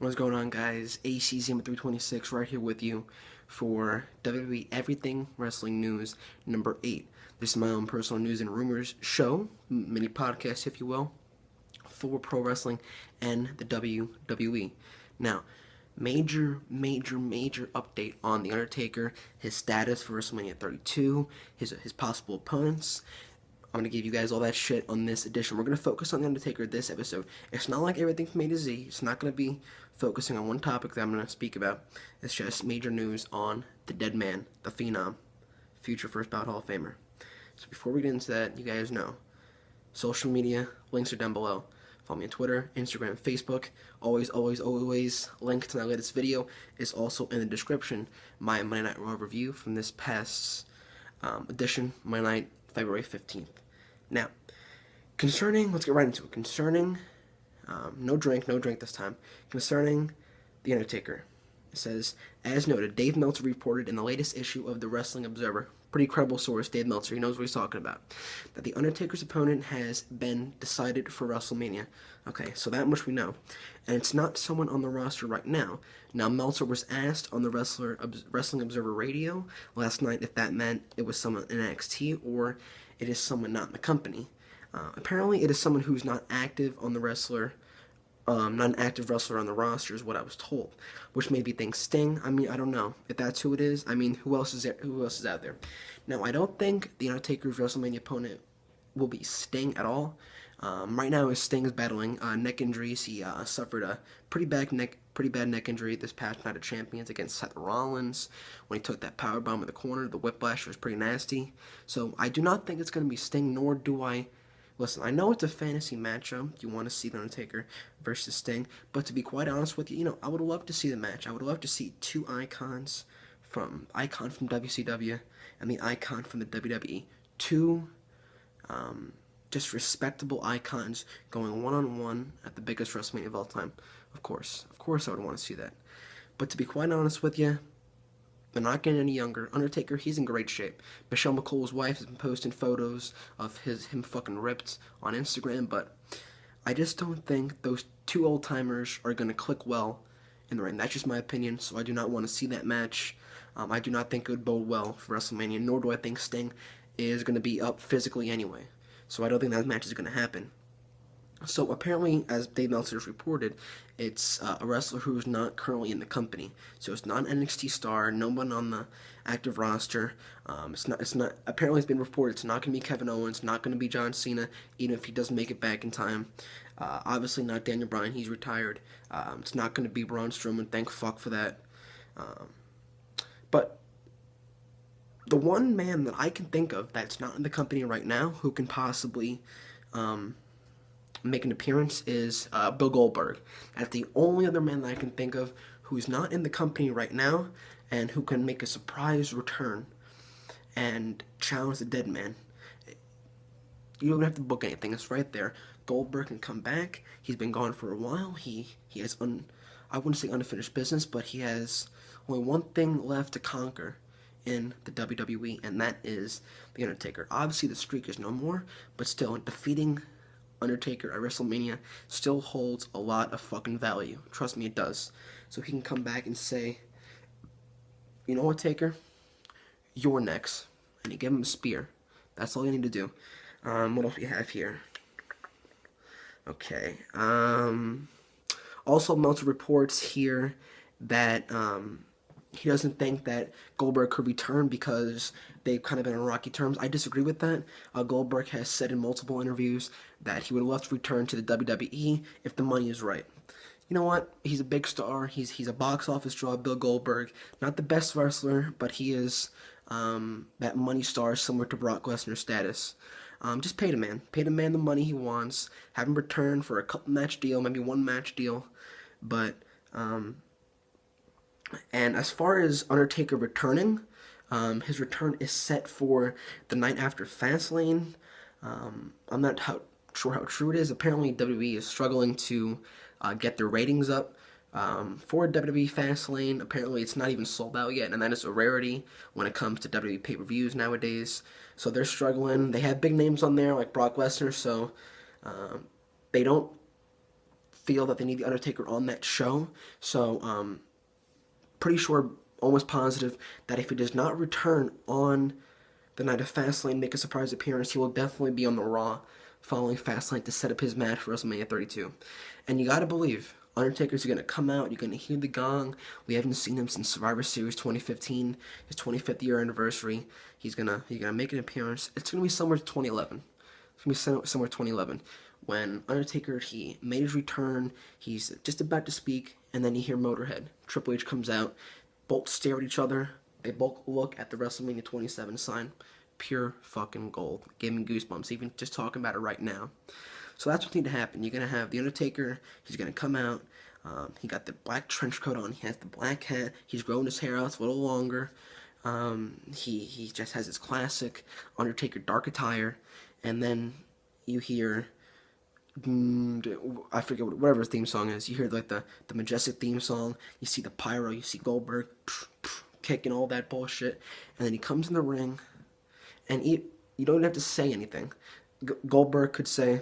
What's going on, guys? ACZM 326 right here with you for WWE Everything Wrestling News number 8. This is my own personal news and rumors show, mini podcast, if you will, for pro wrestling and the WWE. Now, major update on The Undertaker, his status for WrestleMania 32, his possible opponents. I'm going to give you guys all that shit on this edition. We're going to focus on The Undertaker this episode. It's not like everything from A to Z. It's not going to be focusing on one topic that I'm going to speak about. It's just major news on the dead man, the Phenom, future first ballot Hall of Famer. So before we get into that, you guys know, social media, links are down below. Follow me on Twitter, Instagram, Facebook. Always, link to my latest video is also in the description. My Monday Night Raw review from this past edition, Monday Night, February 15th. Now, let's get right into it. Concerning, no drink this time. Concerning The Undertaker. It says, as noted, Dave Meltzer reported in the latest issue of the Wrestling Observer, pretty credible source, Dave Meltzer, he knows what he's talking about, that The Undertaker's opponent has been decided for WrestleMania. Okay, so that much we know. And it's not someone on the roster right now. Now, Meltzer was asked on the Wrestling Observer radio last night if that meant it was someone in NXT or it is someone not in the company. Apparently, it is someone who's not active on the not an active wrestler on the roster is what I was told, which made me think Sting. I mean, I don't know if that's who it is. I mean, who else is there? Who else is out there? Now, I don't think the Undertaker's WrestleMania opponent will be Sting at all. Right now, Sting is battling neck injuries. He suffered a pretty bad neck injury this past night at Champions against Seth Rollins when he took that powerbomb in the corner. The whiplash was pretty nasty. So I do not think it's going to be Sting, nor do I. Listen, I know it's a fantasy matchup. You want to see The Undertaker versus Sting, but to be quite honest with you, I would love to see the match. I would love to see two icons from WCW and the icon from the WWE. Two just respectable icons going one-on-one at the biggest WrestleMania of all time. Of course, I would want to see that. But to be quite honest with you, they're not getting any younger. Undertaker, he's in great shape. Michelle McCool's wife has been posting photos of him fucking ripped on Instagram, but I just don't think those two old-timers are going to click well in the ring. That's just my opinion, so I do not want to see that match. I do not think it would bode well for WrestleMania, nor do I think Sting is going to be up physically anyway. So I don't think that match is going to happen. So apparently, as Dave Meltzer has reported, it's a wrestler who is not currently in the company. So it's not an NXT star, no one on the active roster. It's not. Apparently, it's been reported it's not going to be Kevin Owens, not going to be John Cena, even if he doesn't make it back in time. Obviously, not Daniel Bryan. He's retired. It's not going to be Braun Strowman. Thank fuck for that. But the one man that I can think of that's not in the company right now who can possibly make an appearance is Bill Goldberg. That's the only other man that I can think of who's not in the company right now and who can make a surprise return and challenge the dead man. You don't have to book anything. It's right there. Goldberg can come back. He's been gone for a while. He has I wouldn't say unfinished business, but he has only one thing left to conquer in the WWE, and that is The Undertaker. Obviously, the streak is no more, but still, defeating Undertaker at WrestleMania still holds a lot of fucking value. Trust me, it does. So he can come back and say, you know what, Taker? You're next. And you give him a spear. That's all you need to do. What else we have here? Okay. Also, Meltzer reports here that he doesn't think that Goldberg could return because they've kind of been on rocky terms. I disagree with that. Goldberg has said in multiple interviews that he would love to return to the WWE if the money is right. You know what? He's a big star. He's a box office draw, Bill Goldberg. Not the best wrestler, but he is that money star similar to Brock Lesnar status. Just pay the man. Pay the man the money he wants. Have him return for a couple match deal, maybe one match deal. But and as far as Undertaker returning, his return is set for the night after Fastlane. I'm not sure how true it is. Apparently, WWE is struggling to get their ratings up for WWE Fastlane. Apparently, it's not even sold out yet, and that is a rarity when it comes to WWE pay-per-views nowadays. So they're struggling. They have big names on there like Brock Lesnar, so they don't feel that they need the Undertaker on that show. So pretty sure, almost positive, that if he does not return on the night of Fastlane, make a surprise appearance, he will definitely be on the Raw following Fastlane to set up his match for WrestleMania 32. And you gotta believe, Undertaker's gonna come out, you're gonna hear the gong. We haven't seen him since Survivor Series 2015, his 25th year anniversary. He's gonna make an appearance. It's gonna be somewhere to 2011. It's gonna be somewhere 2011 when Undertaker, he made his return. He's just about to speak, and then you hear Motorhead. Triple H comes out. Both stare at each other. They both look at the WrestleMania 27 sign. Pure fucking gold. Gave me goosebumps even just talking about it right now. So that's what needs to happen. You're gonna have the Undertaker. He's gonna come out. He got the black trench coat on. He has the black hat. He's growing his hair out. It's a little longer. He just has his classic Undertaker dark attire, and then you hear, I forget whatever his theme song is. You hear like the majestic theme song. You see the pyro. You see Goldberg kicking all that bullshit, and then he comes in the ring, and you don't even have to say anything. Goldberg could say,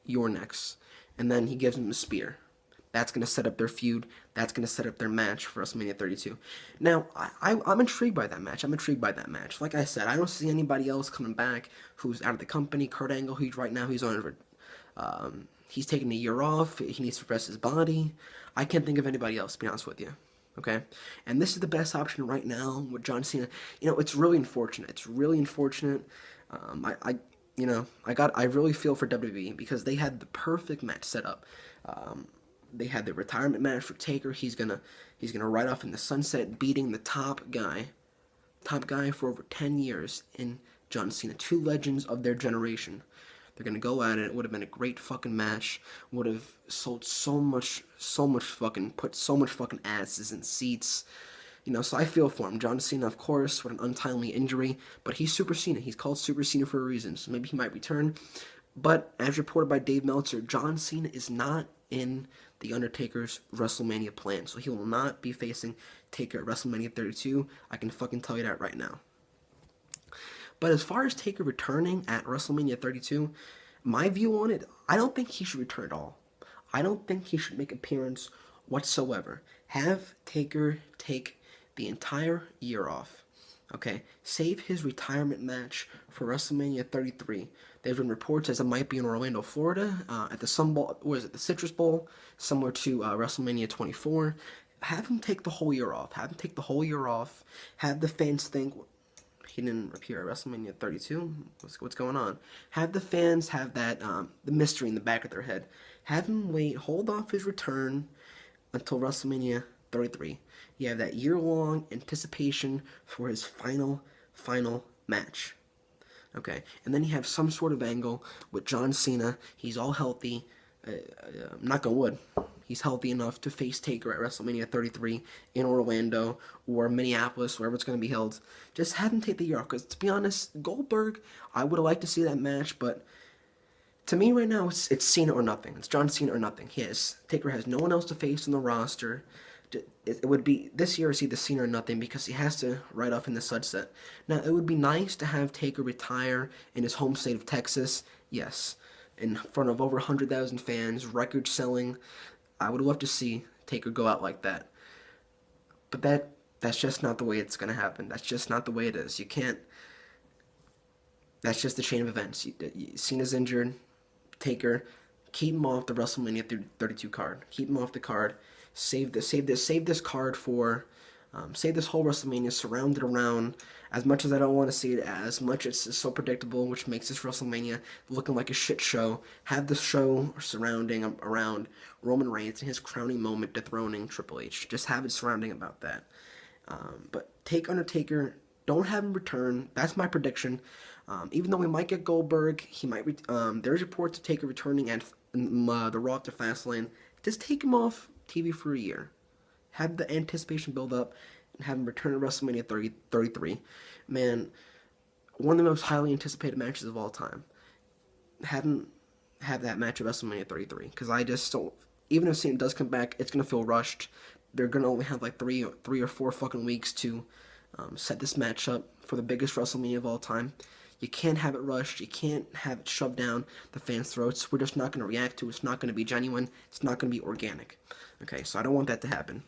"You're next," and then he gives him a spear. That's going to set up their feud. That's going to set up their match for WrestleMania 32. Now, I'm intrigued by that match. Like I said, I don't see anybody else coming back who's out of the company. Kurt Angle, he's taking a year off. He needs to rest his body. I can't think of anybody else, to be honest with you. Okay? And this is the best option right now with John Cena. It's really unfortunate. I really feel for WWE because they had the perfect match set up. They had the retirement match for Taker. He's gonna ride off in the sunset, beating the top guy for over 10 years in John Cena. Two legends of their generation. They're gonna go at it. It would have been a great fucking match. Would have sold so much fucking, put so much fucking asses in seats. So I feel for him. John Cena, of course, with an untimely injury, but he's Super Cena. He's called Super Cena for a reason, so maybe he might return. But as reported by Dave Meltzer, John Cena is not in the Undertaker's WrestleMania plan, so he will not be facing Taker at WrestleMania 32. I can fucking tell you that right now. But as far as Taker returning at WrestleMania 32, my view on it, I don't think he should return at all. I don't think he should make an appearance whatsoever. Have Taker take the entire year off. Okay, save his retirement match for WrestleMania 33. There's been reports as it might be in Orlando, Florida, at the Sun Bowl, the Citrus Bowl, similar to WrestleMania 24. Have him take the whole year off. Have the fans think he didn't appear at WrestleMania 32. What's going on? Have the fans have that the mystery in the back of their head. Have him hold off his return until WrestleMania 33. You have that year-long anticipation for his final match. Okay, and then you have some sort of angle with John Cena. He's all healthy. Knock on wood. He's healthy enough to face Taker at WrestleMania 33 in Orlando or Minneapolis, wherever it's going to be held. Just have him take the year off. Because, to be honest, Goldberg, I would have liked to see that match, but to me right now, it's Cena or nothing. It's John Cena or nothing. Taker has no one else to face in the roster. It would be, this year is either Cena or nothing because he has to ride off in the sunset. Now, it would be nice to have Taker retire in his home state of Texas. Yes, in front of over 100,000 fans, record selling. I would love to see Taker go out like that. But that's just not the way it's going to happen. That's just not the way it is. You can't. That's just the chain of events. Cena's injured. Taker, keep him off the WrestleMania 32 card. Keep him off the card. Save this card for, save this whole WrestleMania surrounded around, as much as I don't want to see it, as much as it's so predictable, which makes this WrestleMania looking like a shit show. Have the show surrounding around Roman Reigns and his crowning moment, dethroning Triple H. Just have it surrounding about that. But take Undertaker, don't have him return. That's my prediction. Even though we might get Goldberg, he might. There's reports of Taker returning at the Raw after Fastlane. Just take him off TV for a year. Have the anticipation build up and have him return to WrestleMania 33. Man, one of the most highly anticipated matches of all time. Have him have that match at WrestleMania 33. Because I just don't. Even if Cena does come back, it's going to feel rushed. They're going to only have like three or four fucking weeks to set this match up for the biggest WrestleMania of all time. You can't have it rushed. You can't have it shoved down the fans' throats. We're just not going to react to it. It's not going to be genuine. It's not going to be organic. Okay, so I don't want that to happen.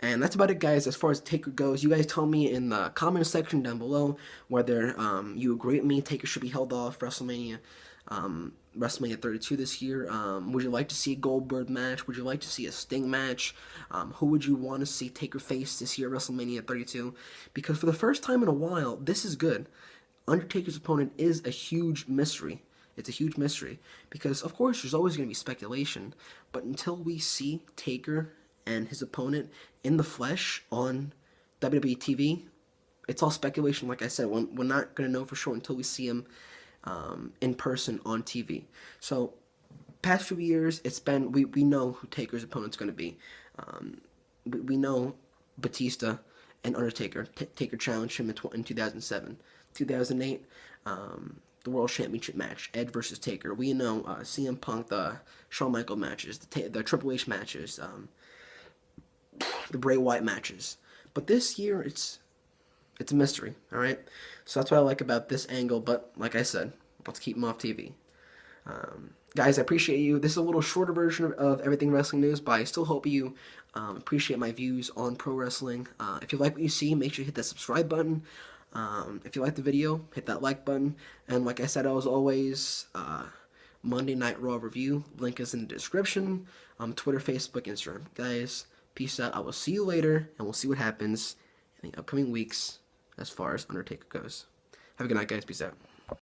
And that's about it, guys, as far as Taker goes. You guys tell me in the comment section down below whether you agree with me Taker should be held off WrestleMania 32 this year. Would you like to see a Goldberg match? Would you like to see a Sting match? Who would you want to see Taker face this year at WrestleMania 32? Because for the first time in a while, this is good. Undertaker's opponent is a huge mystery. It's a huge mystery. Because, of course, there's always going to be speculation. But until we see Taker and his opponent in the flesh on WWE TV, it's all speculation. Like I said, we're not going to know for sure until we see him in person on TV. So, past few years, it's been, we know who Taker's opponent's going to be. We know Batista and Undertaker. Taker challenged him in 2007. 2008, the World Championship match, Ed versus Taker. We know CM Punk, the Shawn Michaels matches, the Triple H matches, the Bray Wyatt matches. But this year, it's a mystery, alright? So that's what I like about this angle, but like I said, let's keep him off TV. Guys, I appreciate you. This is a little shorter version of Everything Wrestling News, but I still hope you appreciate my views on pro wrestling. If you like what you see, make sure you hit that subscribe button. If you like the video, hit that like button. And like I said, as always, Monday Night Raw review. Link is in the description. Twitter, Facebook, Instagram. Guys, peace out. I will see you later, and we'll see what happens in the upcoming weeks as far as Undertaker goes. Have a good night, guys. Peace out.